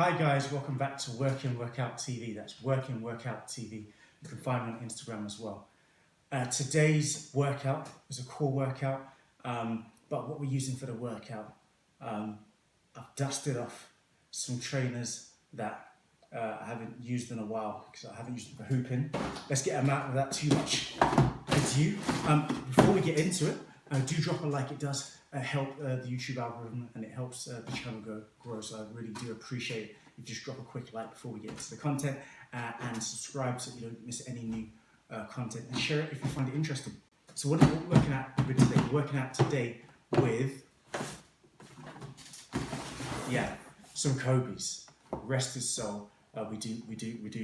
Hi guys, welcome back to Working Workout TV. That's Working Workout TV. You can find me on Instagram as well. Today's workout is a core workout, but what we're using for the workout, I've dusted off some trainers that I haven't used in a while because I haven't used them for hooping. Let's get them out without too much ado. Before we get into it, do drop a like. It does help the YouTube algorithm and it helps the channel grow. So I really do appreciate it if you just drop a quick like before we get into the content and subscribe so you don't miss any new content, and share it if you find it interesting. So what are we working out with today? We're working out today with some Kobe's. Rest his soul. We do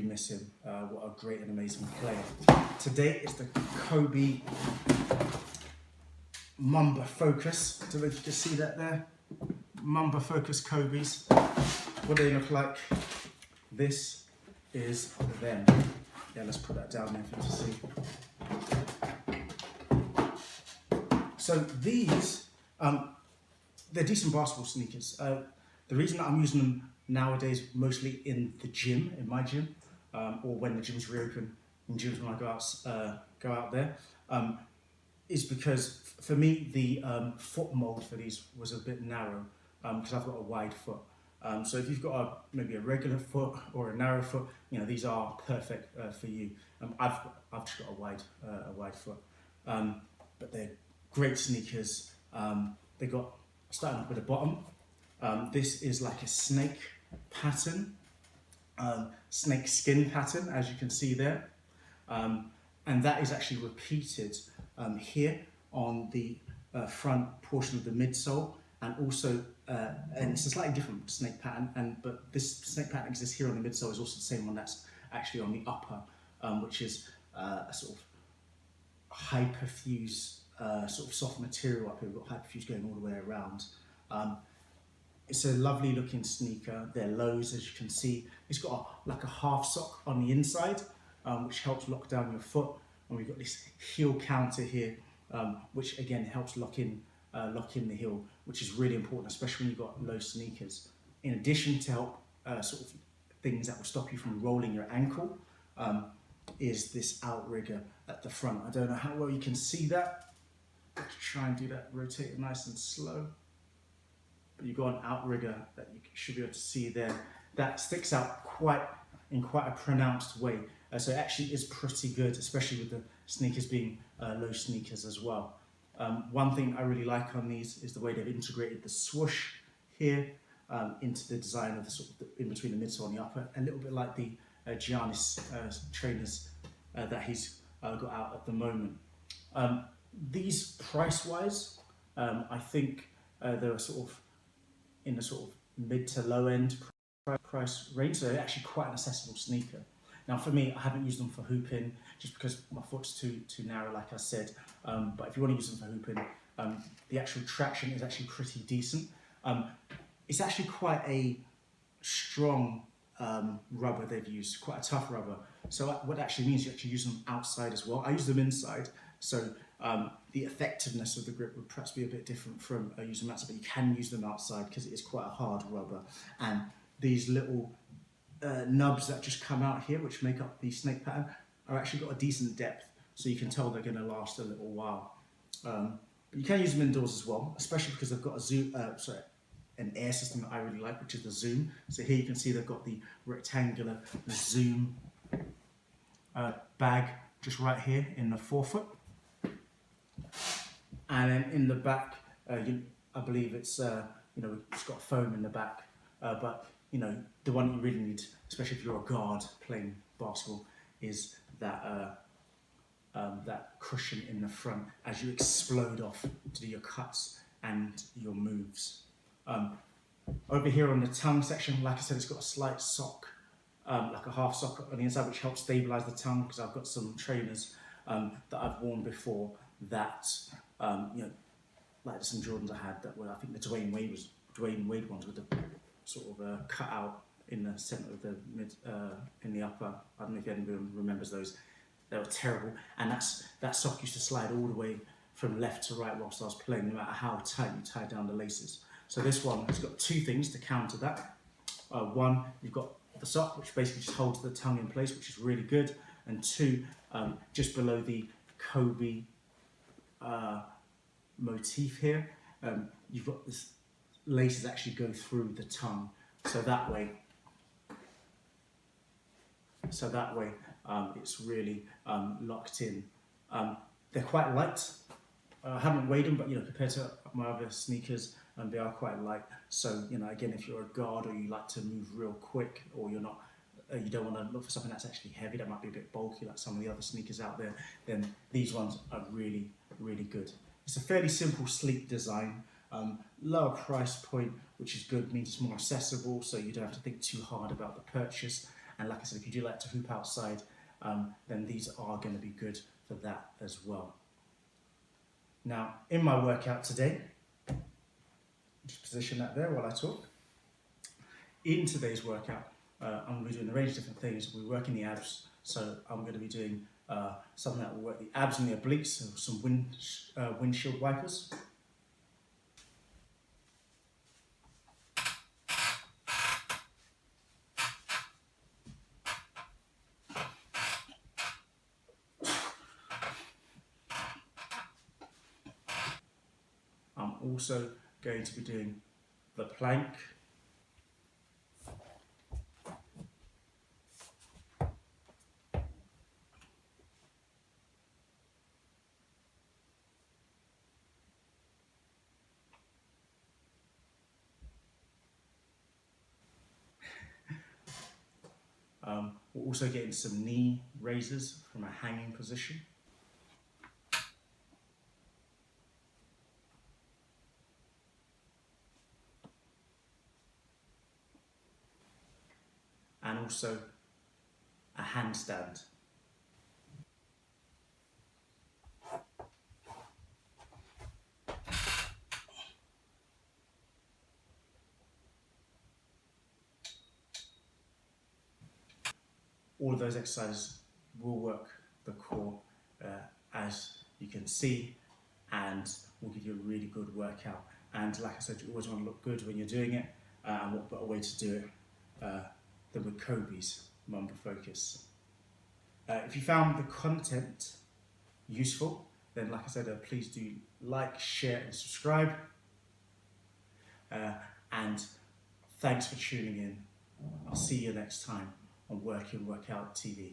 miss him. What a great and amazing player. Today is the Kobe Mamba Focus. I don't know if you can see that there. Mamba Focus Kobe's. What do they look like? This is them. Yeah, let's put that down there for you to see. So these, they're decent basketball sneakers. The reason that I'm using them nowadays, mostly in the gym, in my gym, or when the gyms reopen, in gyms when I go out there, is because for me the foot mold for these was a bit narrow because I've got a wide foot. So if you've got maybe a regular foot or a narrow foot, these are perfect for you. I've just got a wide foot, but they're great sneakers. They got starting off with the bottom. This is like a snake pattern, snake skin pattern, as you can see there, and that is actually repeated here on the front portion of the midsole, and also and it's a slightly different snake pattern, but this snake pattern exists here on the midsole is also the same one that's actually on the upper, which is a sort of hyperfuse sort of soft material up here. We've got hyperfuse going all the way around. It's a lovely looking sneaker. They're lows, as you can see. It's got like a half sock on the inside, which helps lock down your foot. And we've got this heel counter here, which again helps lock in the heel, which is really important, especially when you've got low sneakers. In addition to help sort of things that will stop you from rolling your ankle, is this outrigger at the front. I don't know how well you can see that. Let's try and do that, rotate it nice and slow. But you've got an outrigger that you should be able to see there. That sticks out in quite a pronounced way. So it actually is pretty good, especially with the sneakers being low sneakers as well. One thing I really like on these is the way they've integrated the swoosh here into the design of the sort of in between the midsole and the upper, a little bit like the Giannis trainers that he's got out at the moment. These price-wise, I think they're sort of in the sort of mid to low end price range, so they're actually quite an accessible sneaker. Now for me, I haven't used them for hooping just because my foot's too narrow, like I said. But if you want to use them for hooping, the actual traction is actually pretty decent. It's actually quite a strong rubber they've used, quite a tough rubber. So what that actually means, you actually use them outside as well. I use them inside, so the effectiveness of the grip would perhaps be a bit different from using them outside, but you can use them outside because it is quite a hard rubber. And these little nubs that just come out here, which make up the snake pattern, are actually got a decent depth, so you can tell they're going to last a little while. But you can use them indoors as well, especially because they've got a zoom, an air system that I really like, which is the zoom. So here you can see they've got the rectangular zoom bag just right here in the forefoot, and then in the back, I believe it's it's got foam in the back, but the one you really need, especially if you're a guard playing basketball, is that that cushion in the front as you explode off to do your cuts and your moves. Over here on the tongue section, like I said, it's got a slight sock, like a half sock on the inside, which helps stabilize the tongue, because I've got some trainers that I've worn before that, like some Jordans I had that were, I think the Dwayne Wade ones with the sort of cut out in the center of the in the upper. I don't know if anybody remembers those. They were terrible, and that sock used to slide all the way from left to right whilst I was playing, no matter how tight you tied down the laces. So this one has got two things to counter that. One, you've got the sock, which basically just holds the tongue in place, which is really good. And two, just below the Kobe motif here, you've got this laces actually go through the tongue, so that way it's really locked in. They're quite light. I haven't weighed them, but compared to my other sneakers, they are quite light. So again, if you're a guard or you like to move real quick, or you don't want to look for something that's actually heavy, that might be a bit bulky like some of the other sneakers out there, then these ones are really, really good. It's a fairly simple, sleek design. Lower price point, which is good, means it's more accessible, so you don't have to think too hard about the purchase. And like I said, if you do like to hoop outside, then these are going to be good for that as well. Now, in my workout today, just position that there while I talk. In today's workout, I'm going to be doing a range of different things. We're working the abs, so I'm going to be doing something that will work the abs and the obliques, so some windshield wipers. I'm also going to be doing the plank. We're also getting some knee raises from a hanging position. And also a handstand. All of those exercises will work the core, as you can see, and will give you a really good workout. And like I said, you always want to look good when you're doing it, and what better way to do it than with Kobe's Mamba Focus. If you found the content useful, then like I said, please do like, share and subscribe. And thanks for tuning in. I'll see you next time on Work In Workout TV.